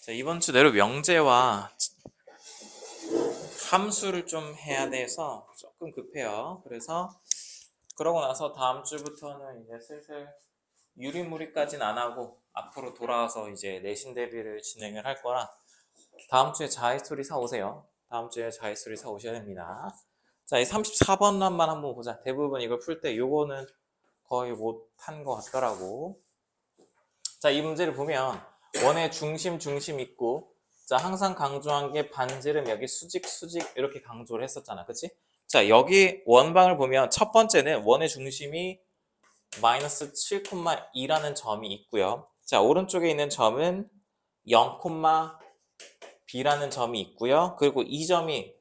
자, 이번 주 내로 명제와 함수를 좀 해야 돼서 조금 급해요. 그래서 그러고 나서 다음 주부터는 이제 슬슬 유리무리까지는 안 하고 앞으로 돌아와서 이제 내신 대비를 진행을 할 거라 다음 주에 자히스토리 사오세요. 다음 주에 자히스토리 사오셔야 됩니다. 자, 이 34번란만 한번 보자. 대부분 이걸 풀 때 요거는 거의 못한 것 같더라고. 자, 이 문제를 보면 원의 중심 있고, 자, 항상 강조한 게 반지름 여기 수직 이렇게 강조를 했었잖아. 그치? 자, 여기 원방을 보면 첫 번째는 원의 중심이 마이너스 7,2라는 점이 있고요. 자, 오른쪽에 있는 점은 0,b라는 점이 있고요. 그리고 이 점이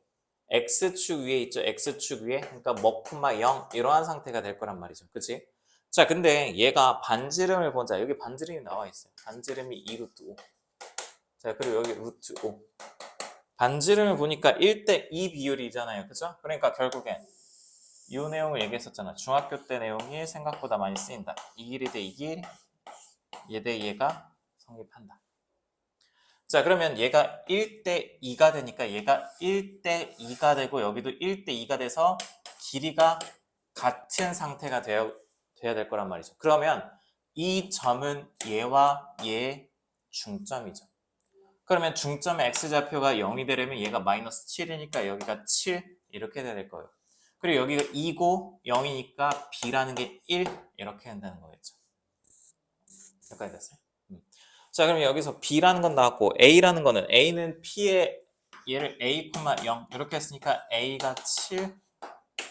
x축 위에 있죠. x축 위에. 그러니까 뭐, 0 이러한 상태가 될 거란 말이죠. 그치? 자, 근데 얘가 반지름을 보자. 여기 반지름이 나와 있어요. 반지름이 2루트 5. 자, 그리고 여기 루트 5. 반지름을 보니까 1대2 비율이잖아요. 그죠? 그러니까 결국엔 이 내용을 얘기했었잖아. 중학교 때 내용이 생각보다 많이 쓰인다. 이 길이 대 이 길, 얘 대 얘가 성립한다. 자, 그러면 얘가 1대2가 되니까 얘가 1대2가 되고 여기도 1대2가 돼서 길이가 같은 상태가 돼야 될 거란 말이죠. 그러면 이 점은 얘와 얘의 중점이죠. 그러면 중점의 x좌표가 0이 되려면 얘가 마이너스 7이니까 여기가 7 이렇게 돼야 될 거예요. 그리고 여기가 2고 0이니까 b라는 게 1 이렇게 된다는 거겠죠. 여기까지 됐어요. 자, 그럼 여기서 b라는 건 나왔고 a라는 거는 a는 p의 얘를 a, 0 이렇게 했으니까 a가 7,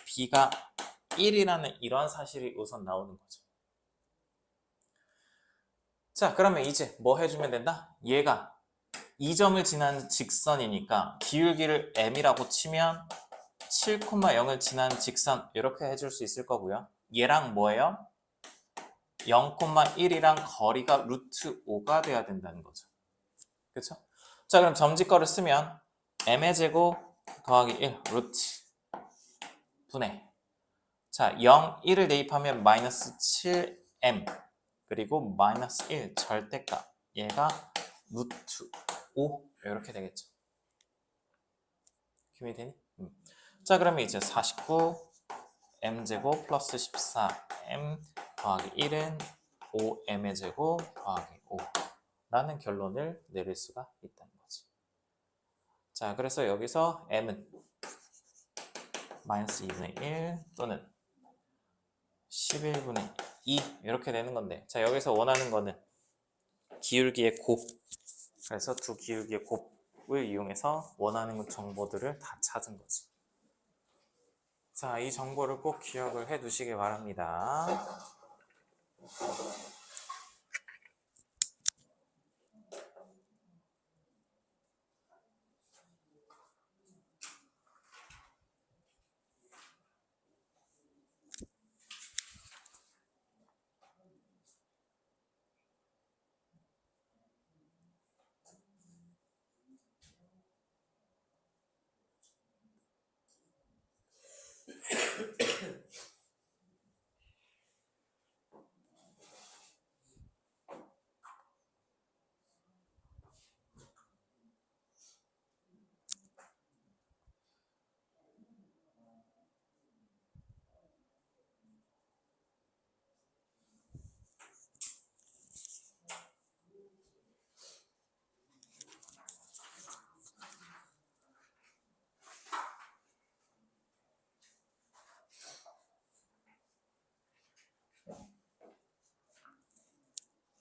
b가 1이라는 이런 사실이 우선 나오는 거죠. 자, 그러면 이제 뭐 해주면 된다? 얘가 이 점을 지난 직선이니까 기울기를 m이라고 치면 7,0을 지난 직선 이렇게 해줄 수 있을 거고요. 얘랑 뭐예요? 0,1이랑 거리가 루트 5가 돼야 된다는 거죠. 그쵸? 자, 그럼 점지거를 쓰면 m의 제곱 더하기 1 루트 분의 자, 0, 1을 대입하면 마이너스 7m 그리고 마이너스 1 절대값 얘가 루트 5 이렇게 되겠죠. 기분이 되니? 자, 그러면 이제 49 m제곱 플러스 14m 더하기 1은 5m의 제곱 더하기 5 라는 결론을 내릴 수가 있다는 거지. 자, 그래서 여기서 m은 마이너스 2분의 1 또는 11분의 2 이렇게 되는 건데, 자, 여기서 원하는 거는 기울기의 곱, 그래서 두 기울기의 곱을 이용해서 원하는 정보들을 다 찾은 거지. 자, 이 정보를 꼭 기억을 해 두시기 바랍니다.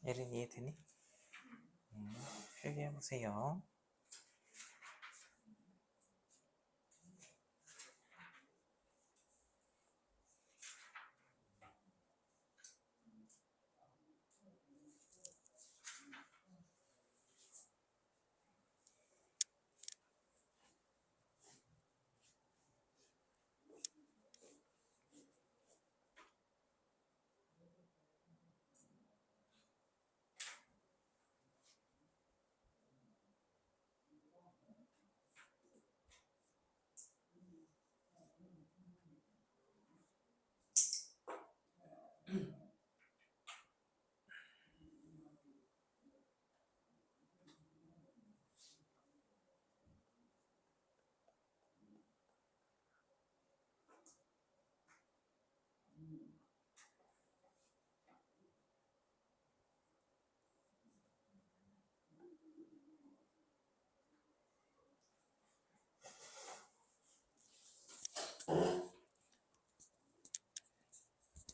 예린 이해되니? 필기해보세요.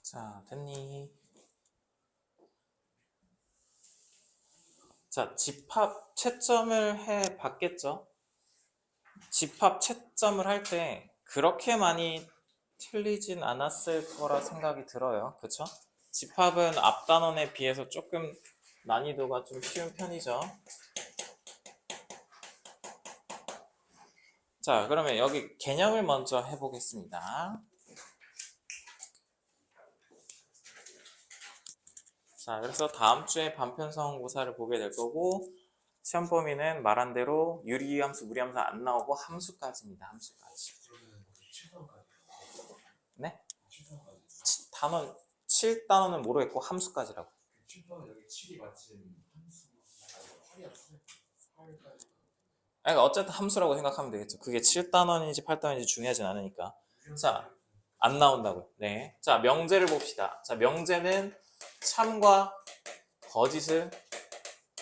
자, 됐니? 자, 집합 채점을 해 봤겠죠? 집합 채점을 할 때 그렇게 많이 틀리진 않았을 거라 생각이 들어요. 그쵸? 집합은 앞 단원에 비해서 조금 난이도가 좀 쉬운 편이죠. 자, 그러면 여기 개념을 먼저 해보겠습니다. 자, 그래서 다음 주에 반편성고사를 보게 될 거고, 시험 범위는 말한 대로 유리함수, 무리함수 안 나오고 함수까지입니다. 함수까지. 네? 단원 7단원은 모르겠고 함수까지라고. 7단원 여기 7이 마침 함수 8이야. 8까지. 그러니까 어쨌든 함수라고 생각하면 되겠죠. 그게 7단원인지 8단원인지 중요하진 않으니까. 자, 안 나온다고요. 네. 자, 명제를 봅시다. 자, 명제는 참과 거짓을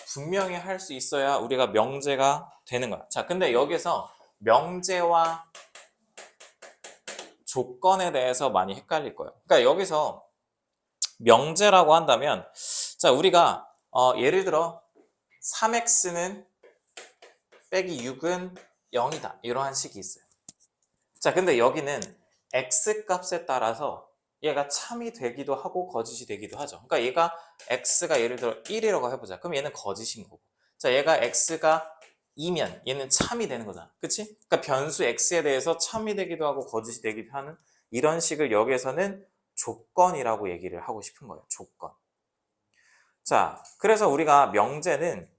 분명히 할 수 있어야 우리가 명제가 되는 거야. 자, 근데 여기서 명제와 조건에 대해서 많이 헷갈릴 거예요. 그러니까 여기서 명제라고 한다면, 자, 우리가 예를 들어 3x는 빼기 6은 0이다. 이러한 식이 있어요. 자, 근데 여기는 x 값에 따라서 얘가 참이 되기도 하고 거짓이 되기도 하죠. 그러니까 얘가 x가 예를 들어 1이라고 해보자. 그럼 얘는 거짓인 거고. 자, 얘가 x가 2면 얘는 참이 되는 거잖아. 그치? 그러니까 변수 x에 대해서 참이 되기도 하고 거짓이 되기도 하는 이런 식을 여기에서는 조건이라고 얘기를 하고 싶은 거예요. 조건. 자, 그래서 우리가 명제는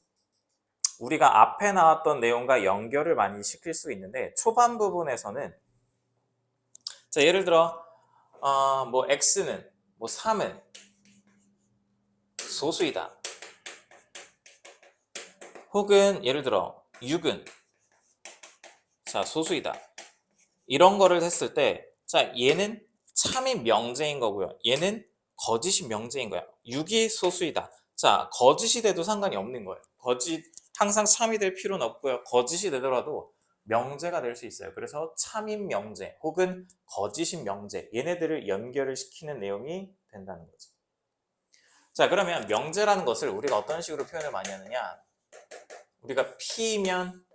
우리가 앞에 나왔던 내용과 연결을 많이 시킬 수 있는데 초반 부분에서는 자, 예를 들어 뭐 x는 뭐 3은 소수이다. 혹은 예를 들어 6은 자, 소수이다. 이런 거를 했을 때 자, 얘는 참이 명제인 거고요. 얘는 거짓이 명제인 거야. 6이 소수이다. 자, 거짓이 돼도 상관이 없는 거예요. 거짓 항상 참이 될 필요는 없고요. 거짓이 되더라도 명제가 될 수 있어요. 그래서 참인 명제 혹은 거짓인 명제 얘네들을 연결을 시키는 내용이 된다는 거죠. 자, 그러면 명제라는 것을 우리가 어떤 식으로 표현을 많이 하느냐, 우리가 P면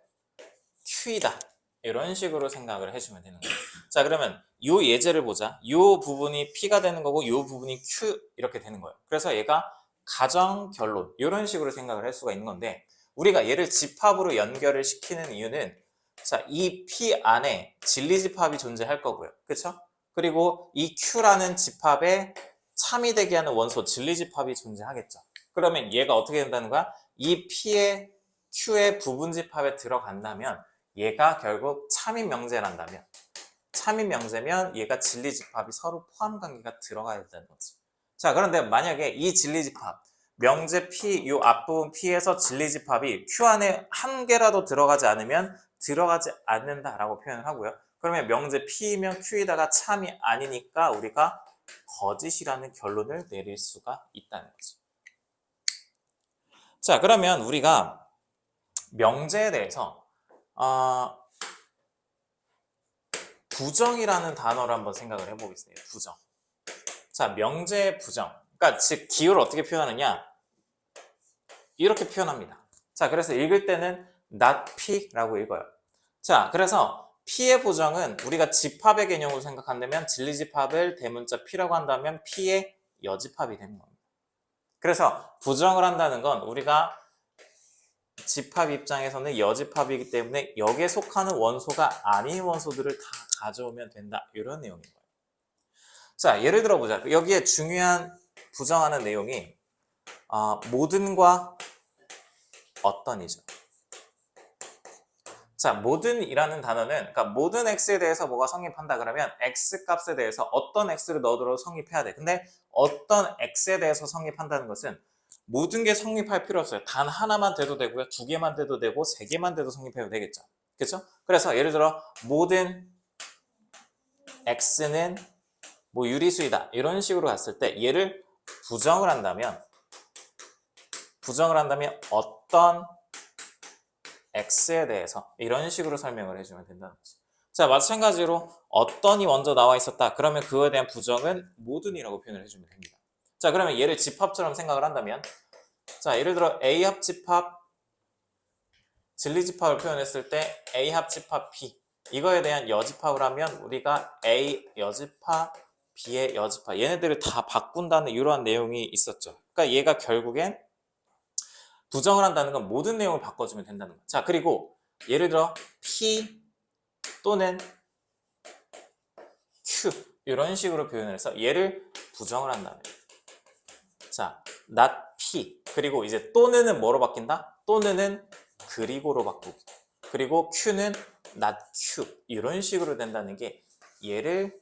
Q이다 이런 식으로 생각을 해주면 되는 거예요. 자, 그러면 이 예제를 보자. 이 부분이 P가 되는 거고 이 부분이 Q 이렇게 되는 거예요. 그래서 얘가 가정, 결론 이런 식으로 생각을 할 수가 있는 건데, 우리가 얘를 집합으로 연결을 시키는 이유는 자, 이 P 안에 진리집합이 존재할 거고요. 그렇죠? 그리고 이 Q라는 집합에 참이 되게 하는 원소 진리집합이 존재하겠죠. 그러면 얘가 어떻게 된다는 거야? 이 P의 Q의 부분집합에 들어간다면 얘가 결국 참인 명제란다면, 참인 명제면 얘가 진리집합이 서로 포함관계가 들어가야 된다는 거지. 자, 그런데 만약에 이 진리집합 명제 P, 요 앞부분 P에서 진리집합이 Q 안에 한 개라도 들어가지 않으면 들어가지 않는다라고 표현을 하고요. 그러면 명제 P면 Q에다가 참이 아니니까 우리가 거짓이라는 결론을 내릴 수가 있다는 거지. 자, 그러면 우리가 명제에 대해서 부정이라는 단어를 한번 생각을 해보겠습니다. 부정. 자, 명제의 부정. 그러니까 즉 기호를 어떻게 표현하느냐? 이렇게 표현합니다. 자, 그래서 읽을 때는 not P라고 읽어요. 자, 그래서 P의 부정은 우리가 집합의 개념으로 생각한다면 진리집합을 대문자 P라고 한다면 P의 여집합이 되는 겁니다. 그래서 부정을 한다는 건 우리가 집합 입장에서는 여집합이기 때문에 여기에 속하는 원소가 아닌 원소들을 다 가져오면 된다. 이런 내용인 거예요. 자, 예를 들어 보자. 여기에 중요한 부정하는 내용이 모든과 어떤이죠. 자, 모든이라는 단어는 그러니까 모든 x에 대해서 뭐가 성립한다 그러면 x 값에 대해서 어떤 x를 넣어도 성립해야 돼. 근데 어떤 x에 대해서 성립한다는 것은 모든 게 성립할 필요 없어요. 단 하나만 돼도 되고요. 두 개만 돼도 되고 세 개만 돼도 성립해도 되겠죠. 그렇죠? 그래서 예를 들어 모든 x는 뭐 유리수이다. 이런 식으로 갔을 때 얘를 부정을 한다면 어떤 x에 대해서 이런 식으로 설명을 해주면 된다는 거지. 자, 마찬가지로 어떤이 먼저 나와 있었다. 그러면 그거에 대한 부정은 모든이라고 표현을 해주면 됩니다. 자, 그러면 얘를 집합처럼 생각을 한다면, 자, 예를 들어 A 합집합, 진리집합을 표현했을 때 A 합집합 P, 이거에 대한 여집합을 하면 우리가 A 여집합, B의 여집합, 얘네들을 다 바꾼다는 이러한 내용이 있었죠. 그러니까 얘가 결국엔 부정을 한다는 건 모든 내용을 바꿔주면 된다는 거예요. 자, 그리고 예를 들어 P 또는 Q 이런 식으로 표현을 해서 얘를 부정을 한다면, 자, not P, 그리고 이제 또는은 뭐로 바뀐다? 또는은 그리고로 바꾸기, 그리고 Q는 not Q, 이런 식으로 된다는 게 얘를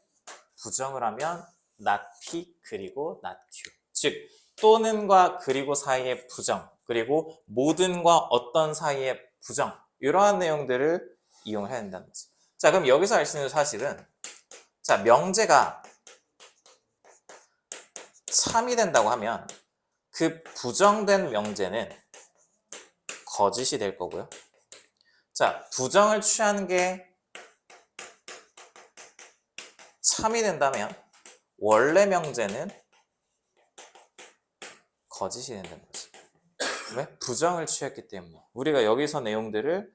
부정을 하면 not P 그리고 not Q, 즉 또는과 그리고 사이의 부정, 그리고 모든과 어떤 사이의 부정, 이러한 내용들을 이용해야 된다는 거지. 자, 그럼 여기서 알 수 있는 사실은, 자, 명제가 참이 된다고 하면 그 부정된 명제는 거짓이 될 거고요. 자, 부정을 취하는 게 참이 된다면 원래 명제는 거짓이 된다는 거지. 왜? 부정을 취했기 때문에. 우리가 여기서 내용들을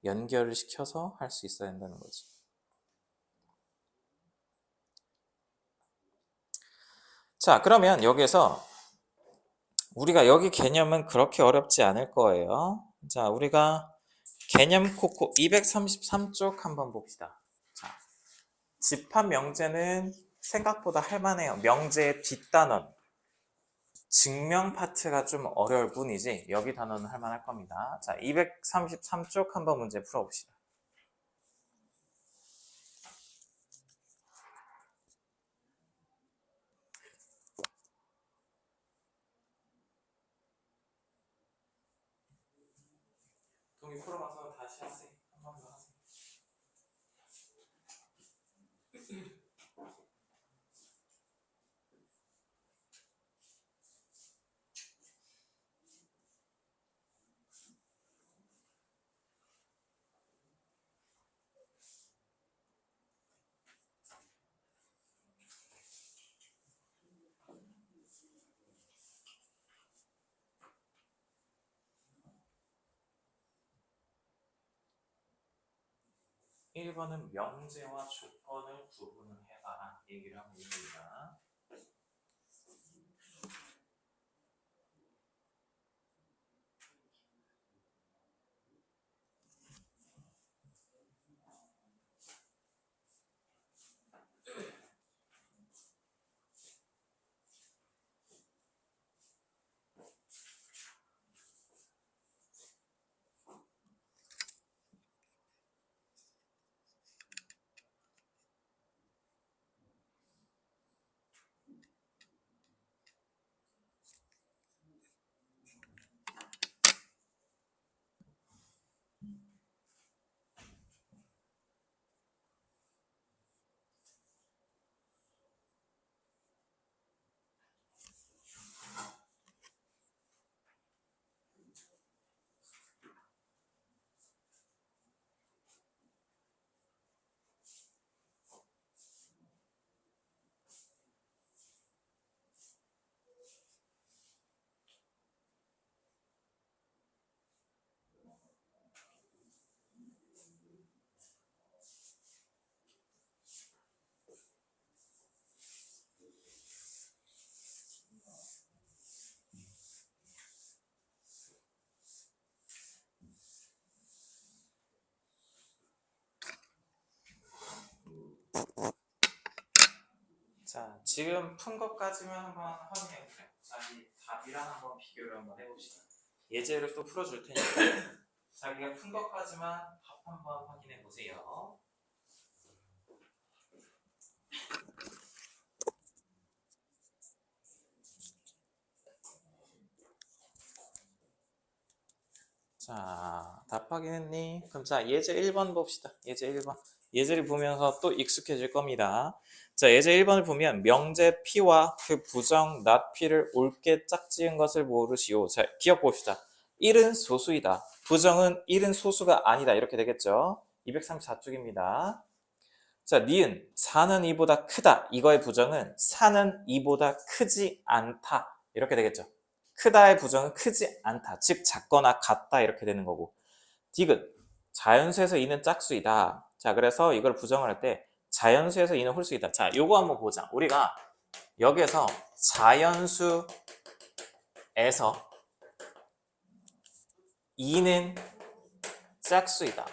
연결을 시켜서 할 수 있어야 된다는 거지. 자, 그러면 여기에서 우리가 여기 개념은 그렇게 어렵지 않을 거예요. 자, 우리가 개념 코코 233쪽 한번 봅시다. 자, 집합 명제는 생각보다 할만해요. 명제의 뒷단원, 증명 파트가 좀 어려울 뿐이지 여기 단어는 할만할 겁니다. 자, 233쪽 한번 문제 풀어봅시다. 동의 풀어봐서 다시 하세요. 한 번 더 하세요. 1번은 명제와 조건을 구분을 해봐라 얘기를 하고 있습니다. 자, 지금 푼 것까지만 한번 확인해 보세요. 자, 이 답이랑 한번 비교를 한번 해봅시다. 예제를 또 풀어줄 테니까 자기가 푼 것까지만 답 한번 확인해 보세요. 자, 답 확인했니? 그럼 자, 예제 1번 봅시다. 예제 1번. 예제를 보면서 또 익숙해질 겁니다. 자, 예제 1번을 보면 명제 P와 그 부정 not P를 옳게 짝지은 것을 모르시오. 자, 기억 봅시다. 1은 소수이다. 부정은 1은 소수가 아니다. 이렇게 되겠죠. 234쪽입니다. 자, 니은 4는 2보다 크다. 이거의 부정은 4는 2보다 크지 않다. 이렇게 되겠죠. 크다의 부정은 크지 않다. 즉 작거나 같다 이렇게 되는 거고. 디귿 자연수에서 2는 짝수이다. 자, 그래서 이걸 부정을 할 때 자연수에서 2는 홀수이다. 자, 요거 한번 보자. 우리가 여기에서 자연수에서 2는 짝수이다.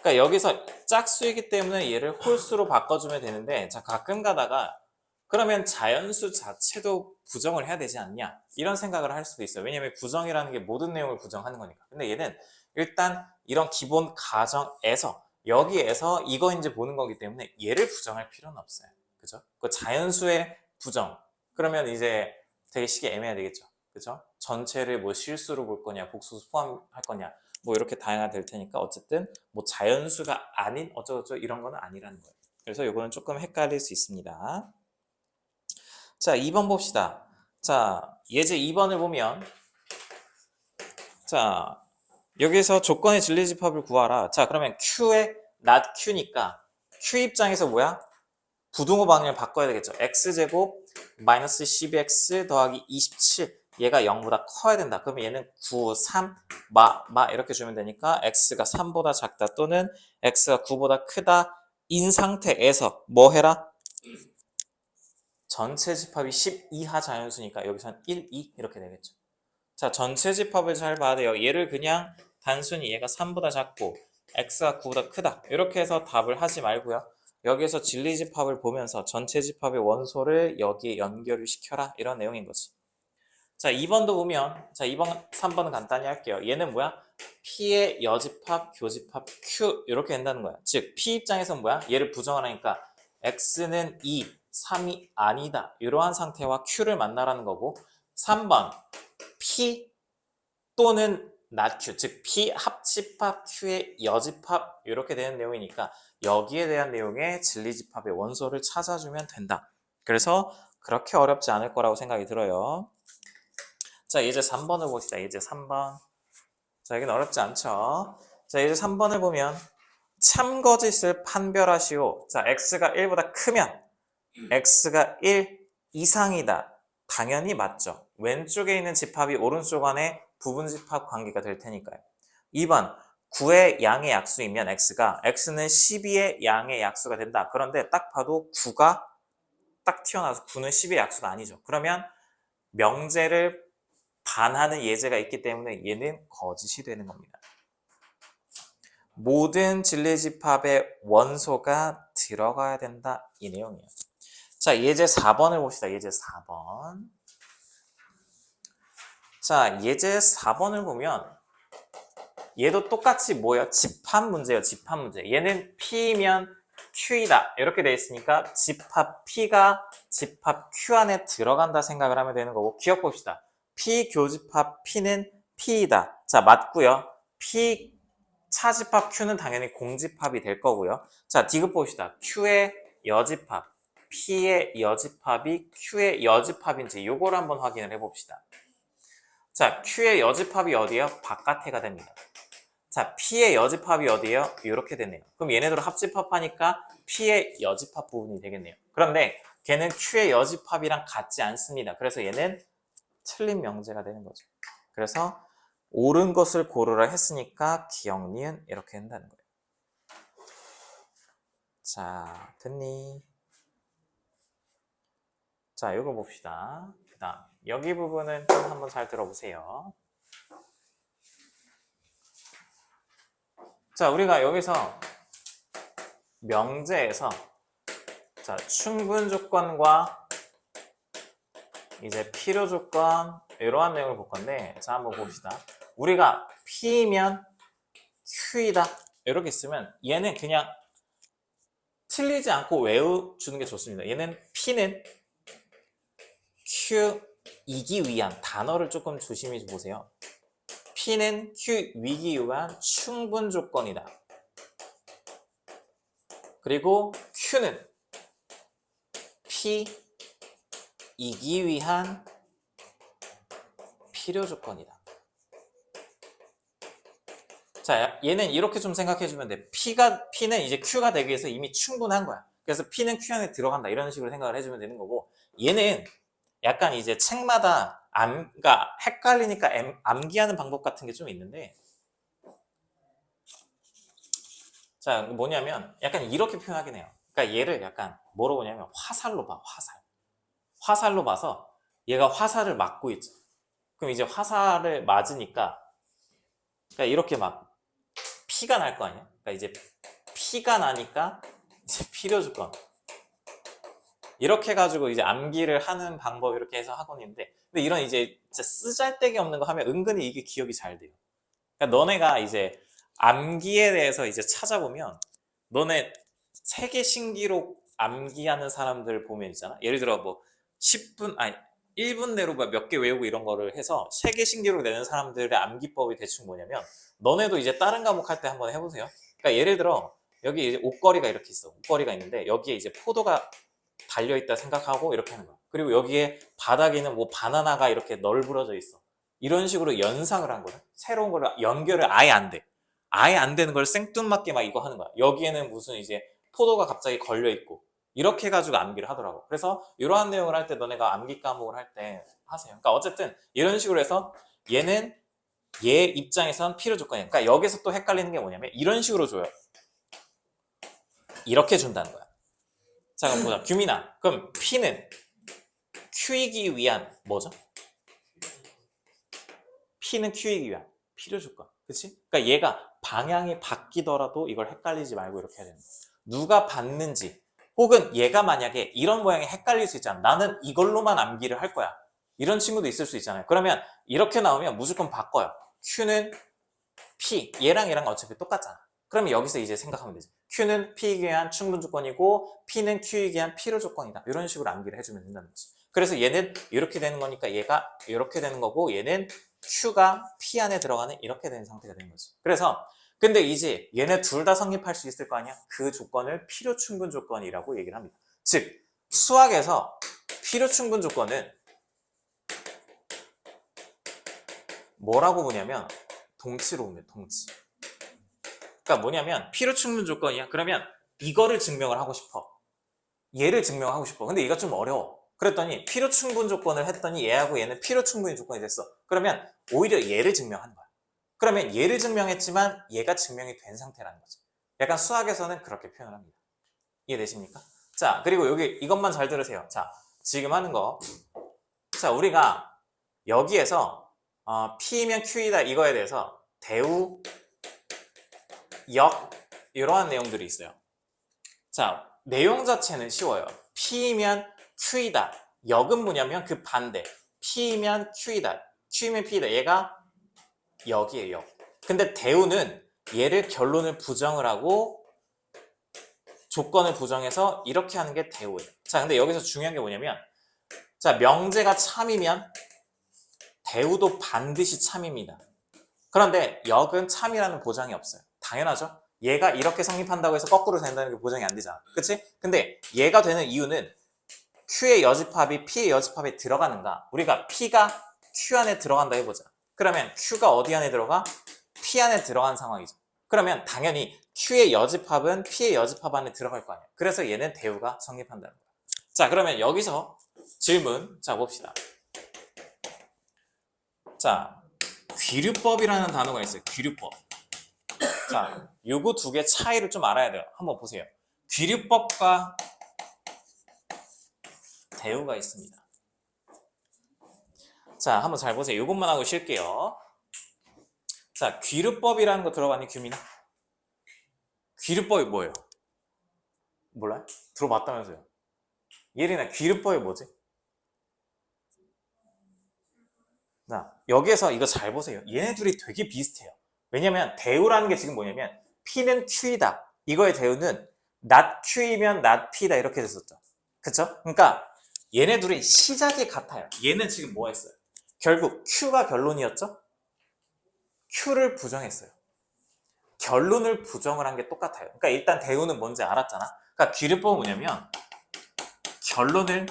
그러니까 여기서 짝수이기 때문에 얘를 홀수로 바꿔주면 되는데, 자, 가끔 가다가 그러면 자연수 자체도 부정을 해야 되지 않냐? 이런 생각을 할 수도 있어요. 왜냐면 부정이라는 게 모든 내용을 부정하는 거니까. 근데 얘는 일단 이런 기본 가정에서 여기에서 이거 이제 보는 거기 때문에 얘를 부정할 필요는 없어요. 그죠? 그 자연수의 부정. 그러면 이제 되게 시기 애매해야 되겠죠. 그죠? 전체를 뭐 실수로 볼 거냐, 복수 포함할 거냐, 뭐 이렇게 다양하게 될 테니까 어쨌든 뭐 자연수가 아닌 어쩌고저쩌고 이런 거는 아니라는 거예요. 그래서 이거는 조금 헷갈릴 수 있습니다. 자, 2번 봅시다. 자, 예제 2번을 보면, 자, 여기서 조건의 진리집합을 구하라. 자, 그러면 Q의 not Q니까 Q 입장에서 뭐야? 부등호 방향을 바꿔야 되겠죠. X제곱 마이너스 12X 더하기 27. 얘가 0보다 커야 된다. 그러면 얘는 9, 3, 이렇게 주면 되니까 X가 3보다 작다 또는 X가 9보다 크다 인 상태에서 뭐 해라? 전체 집합이 10 이하 자연수니까 여기선 1, 2 이렇게 되겠죠. 자, 전체 집합을 잘 봐야 돼요. 얘를 그냥 단순히 얘가 3보다 작고 x가 9보다 크다 이렇게 해서 답을 하지 말고요. 여기에서 진리 집합을 보면서 전체 집합의 원소를 여기에 연결을 시켜라 이런 내용인 거지. 자, 2번도 보면 자, 2번, 3번은 간단히 할게요. 얘는 뭐야? P의 여집합, 교집합, Q 이렇게 된다는 거야. 즉 P 입장에서는 뭐야? 얘를 부정하라니까 X는 2, 3이 아니다. 이러한 상태와 Q를 만나라는 거고 3번 P 또는 not Q, 즉 P 합집합 Q의 여집합 이렇게 되는 내용이니까 여기에 대한 내용의 진리집합의 원소를 찾아주면 된다. 그래서 그렇게 어렵지 않을 거라고 생각이 들어요. 자, 이제 3번을 봅시다. 이제 3번. 자, 여기는 어렵지 않죠? 자, 이제 3번을 보면 참거짓을 판별하시오. 자, x가 1보다 크면 x가 1 이상이다. 당연히 맞죠. 왼쪽에 있는 집합이 오른쪽 안에 부분집합 관계가 될 테니까요. 2번 9의 양의 약수이면 x는 12의 양의 약수가 된다. 그런데 딱 봐도 9가 딱 튀어나와서 9는 10의 약수가 아니죠. 그러면 명제를 반하는 예제가 있기 때문에 얘는 거짓이 되는 겁니다. 모든 진리집합의 원소가 들어가야 된다. 이 내용이에요. 자, 예제 4번을 봅시다. 예제 4번. 자, 예제 4번을 보면 얘도 똑같이 뭐예요? 집합 문제예요. 집합 문제. 얘는 P면 Q이다. 이렇게 돼 있으니까 집합 P가 집합 Q 안에 들어간다 생각을 하면 되는 거고 기억 봅시다. P 교집합 P는 P이다. 자, 맞고요. P 차집합 Q는 당연히 공집합이 될 거고요. 자, 디귿 봅시다. Q의 여집합, P의 여집합이 Q의 여집합인지 요거를 한번 확인을 해봅시다. 자, Q의 여집합이 어디예요? 바깥에가 됩니다. 자, P의 여집합이 어디예요? 이렇게 되네요. 그럼 얘네들 합집합하니까 P의 여집합 부분이 되겠네요. 그런데 걔는 Q의 여집합이랑 같지 않습니다. 그래서 얘는 틀린 명제가 되는 거죠. 그래서 옳은 것을 고르라 했으니까 기억, 니은 이렇게 된다는 거예요. 자, 됐니? 자, 이거 봅시다. 그 다음 여기 부분은 좀 한번 잘 들어보세요. 자, 우리가 여기서 명제에서 자, 충분 조건과 이제 필요 조건 이러한 내용을 볼 건데 자, 한번 봅시다. 우리가 P면 Q이다 이렇게 쓰면 얘는 그냥 틀리지 않고 외워주는 게 좋습니다. 얘는 P는 Q이기 위한 단어를 조금 조심히 보세요. P는 Q이기 위한 충분 조건이다. 그리고 Q는 P이기 위한 필요 조건이다. 자, 얘는 이렇게 좀 생각해주면 돼. P는 이제 Q가 되기 위해서 이미 충분한 거야. 그래서 P는 Q 안에 들어간다. 이런 식으로 생각을 해주면 되는 거고, 얘는 약간 이제 책마다 그러니까 헷갈리니까 암기하는 방법 같은 게 좀 있는데, 자, 뭐냐면 약간 이렇게 표현하긴 해요. 그러니까 얘를 약간 뭐로 보냐면 화살로 봐, 화살. 화살로 봐서 얘가 화살을 맞고 있죠. 그럼 이제 화살을 맞으니까, 그러니까 이렇게 막 피가 날 거 아니야? 그러니까 이제 피가 나니까 이제 필요 조건. 이렇게 해가지고 이제 암기를 하는 방법 이렇게 해서 하고 있는데, 근데 이런 이제 진짜 쓰잘데기 없는 거 하면 은근히 이게 기억이 잘 돼요. 그러니까 너네가 이제 암기에 대해서 이제 찾아보면 너네 세계 신기록 암기하는 사람들 보면 있잖아. 예를 들어 뭐 10분 아니 1분 내로 몇 개 외우고 이런 거를 해서 세계 신기록 내는 사람들의 암기법이 대충 뭐냐면 너네도 이제 다른 과목 할 때 한번 해보세요. 그러니까 예를 들어 여기 이제 옷걸이가 이렇게 있어. 옷걸이가 있는데 여기에 이제 포도가 달려있다 생각하고 이렇게 하는 거야. 그리고 여기에 바닥에는 뭐 바나나가 이렇게 널브러져 있어. 이런 식으로 연상을 한 거야. 새로운 거를 연결을 아예 안 돼. 아예 안 되는 걸 생뚱맞게 막 이거 하는 거야. 여기에는 무슨 이제 포도가 갑자기 걸려 있고 이렇게 해가지고 암기를 하더라고. 그래서 이러한 내용을 할 때 너네가 암기 과목을 할 때 하세요. 그러니까 어쨌든 이런 식으로 해서 얘는 얘 입장에선 필요 조건이야. 그러니까 여기서 또 헷갈리는 게 뭐냐면 이런 식으로 줘요. 이렇게 준다는 거야. 자, 그럼 보자. 규민아, 그럼 P는 Q이기 위한 뭐죠? P는 Q이기 위한 필요 조건. 그치? 그러니까 얘가 방향이 바뀌더라도 이걸 헷갈리지 말고 이렇게 해야 되는 거야. 누가 받는지 혹은 얘가 만약에 이런 모양이 헷갈릴 수 있잖아. 나는 이걸로만 암기를 할 거야. 이런 친구도 있을 수 있잖아요. 그러면 이렇게 나오면 무조건 바꿔요. Q는 P, 얘랑 얘랑 어차피 똑같잖아. 그러면 여기서 이제 생각하면 되지. Q는 P이기 위한 충분 조건이고 P는 Q이기 위한 필요 조건이다. 이런 식으로 암기를 해주면 된다는 거지. 그래서 얘는 이렇게 되는 거니까 얘가 이렇게 되는 거고 얘는 Q가 P 안에 들어가는 이렇게 되는 상태가 되는 거지. 그래서 근데 이제 얘네 둘 다 성립할 수 있을 거 아니야? 그 조건을 필요 충분 조건이라고 얘기를 합니다. 즉 수학에서 필요 충분 조건은 뭐라고 보냐면 동치로 보면 동치. 그러니까 뭐냐면 필요 충분 조건이야. 그러면 이거를 증명을 하고 싶어. 얘를 증명하고 싶어. 근데 얘가 좀 어려워. 그랬더니 필요 충분 조건을 했더니 얘하고 얘는 필요 충분 조건이 됐어. 그러면 오히려 얘를 증명하는 거야. 그러면 얘를 증명했지만 얘가 증명이 된 상태라는 거죠. 약간 수학에서는 그렇게 표현을 합니다. 이해되십니까? 자, 그리고 여기 이것만 잘 들으세요. 자, 지금 하는 거. 자, 우리가 여기에서 P면 Q이다 이거에 대해서 대우, 역 이러한 내용들이 있어요. 자, 내용 자체는 쉬워요. P면 Q이다. 역은 뭐냐면 그 반대. P면 Q이다. Q면 P이다. 얘가 역이에요. 역. 근데 대우는 얘를 결론을 부정을 하고 조건을 부정해서 이렇게 하는 게 대우예요. 자, 근데 여기서 중요한 게 뭐냐면 자, 명제가 참이면 대우도 반드시 참입니다. 그런데 역은 참이라는 보장이 없어요. 당연하죠? 얘가 이렇게 성립한다고 해서 거꾸로 된다는 게 보장이 안 되잖아. 그치? 근데 얘가 되는 이유는 Q의 여집합이 P의 여집합에 들어가는가? 우리가 P가 Q 안에 들어간다 해보자. 그러면 Q가 어디 안에 들어가? P 안에 들어간 상황이죠. 그러면 당연히 Q의 여집합은 P의 여집합 안에 들어갈 거 아니야. 그래서 얘는 대우가 성립한다는 거야. 자, 그러면 여기서 질문 자 봅시다. 자, 귀류법이라는 단어가 있어요. 귀류법. 자, 요거 두 개 차이를 좀 알아야 돼요. 한번 보세요. 귀류법과 대우가 있습니다. 자, 한번 잘 보세요. 요것만 하고 쉴게요. 자, 귀류법이라는 거 들어봤니, 규민아? 귀류법이 뭐예요? 몰라요? 들어봤다면서요? 예린아, 귀류법이 뭐지? 자, 여기에서 이거 잘 보세요. 얘네 둘이 되게 비슷해요. 왜냐면 대우라는 게 지금 뭐냐면 P는 Q이다. 이거의 대우는 not Q이면 not P다 이렇게 됐었죠. 그쵸? 그러니까 얘네 둘이 시작이 같아요. 얘는 지금 뭐 했어요? 결국 Q가 결론이었죠? Q를 부정했어요. 결론을 부정을 한 게 똑같아요. 그러니까 일단 대우는 뭔지 알았잖아. 그러니까 귀류법은 뭐냐면 결론을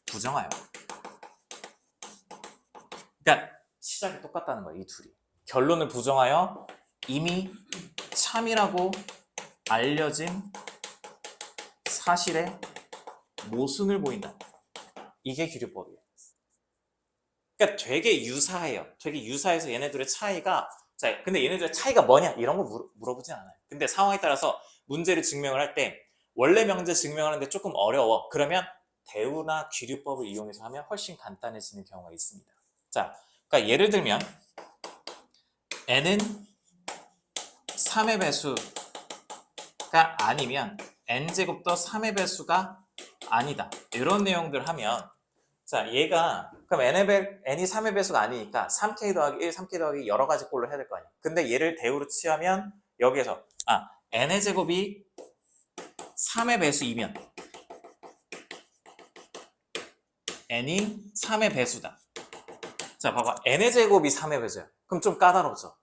부정해요. 그러니까 시작이 똑같다는 거예요. 이 둘이. 결론을 부정하여 이미 참이라고 알려진 사실에 모순을 보인다. 이게 기류법이에요. 그러니까 되게 유사해요. 되게 유사해서 얘네들의 차이가, 자, 근데 얘네들의 차이가 뭐냐? 이런 거 물어보진 않아요. 근데 상황에 따라서 문제를 증명을 할 때 원래 명제 증명하는데 조금 어려워. 그러면 대우나 기류법을 이용해서 하면 훨씬 간단해지는 경우가 있습니다. 자, 그러니까 예를 들면 n은 3의 배수가 아니면 n제곱도 3의 배수가 아니다. 이런 내용들 하면, 자, 얘가 그럼 n이 3의 배수가 아니니까 3k 더하기 1, 3k 더하기 여러 가지 꼴로 해야 될 거 아니야. 근데 얘를 대우로 취하면 여기에서 n의 제곱이 3의 배수이면 n이 3의 배수다. 자, 봐봐. n의 제곱이 3의 배수야. 그럼 좀 까다롭죠.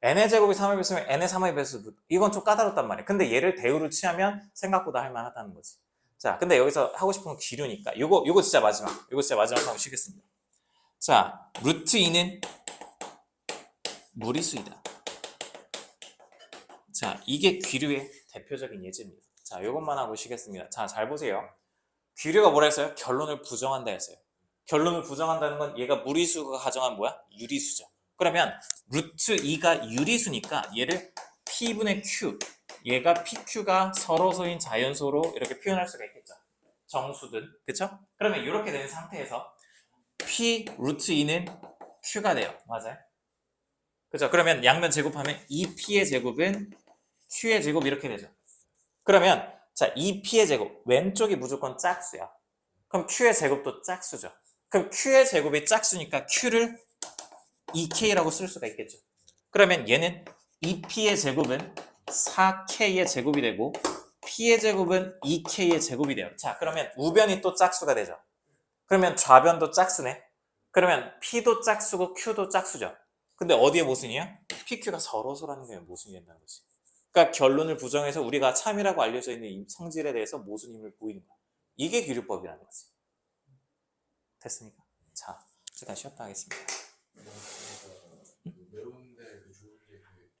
n의 제곱이 3의 배수면 n의 3의 배수. 이건 좀 까다롭단 말이야. 근데 얘를 대우로 취하면 생각보다 할만하다는 거지. 자, 근데 여기서 하고 싶은 건 기류니까. 요거 진짜 마지막. 요거 진짜 마지막 하고 쉬겠습니다. 자, 루트 2는 무리수이다. 자, 이게 기류의 대표적인 예제입니다. 자, 요것만 하고 쉬겠습니다. 자, 잘 보세요. 기류가 뭐라 했어요? 결론을 부정한다 했어요. 결론을 부정한다는 건 얘가 무리수가 가정한 뭐야? 유리수죠. 그러면 루트 2가 유리수니까 얘를 P분의 Q, 얘가 PQ가 서로소인 자연수로 이렇게 표현할 수가 있겠죠. 정수든, 그쵸? 그러면 이렇게 된 상태에서 P 루트 2는 Q가 돼요. 맞아요? 그죠? 그러면 양면 제곱하면 2P의 제곱은 Q의 제곱 이렇게 되죠. 그러면 자, 2P의 제곱, 왼쪽이 무조건 짝수야. 그럼 Q의 제곱도 짝수죠. 그럼 Q의 제곱이 짝수니까 Q를 2K라고 쓸 수가 있겠죠. 그러면 얘는 2P의 제곱은 4K의 제곱이 되고 P의 제곱은 2K의 제곱이 돼요. 자, 그러면 우변이 또 짝수가 되죠. 그러면 좌변도 짝수네. 그러면 P도 짝수고 Q도 짝수죠. 근데 어디에 모순이야? PQ가 서로서라는 게 모순이 된다는 거지. 그러니까 결론을 부정해서 우리가 참이라고 알려져 있는 이 성질에 대해서 모순임을 보이는 거야. 이게 기류법이라는 거지. 됐습니까? 자, 제가 쉬었다 하겠습니다.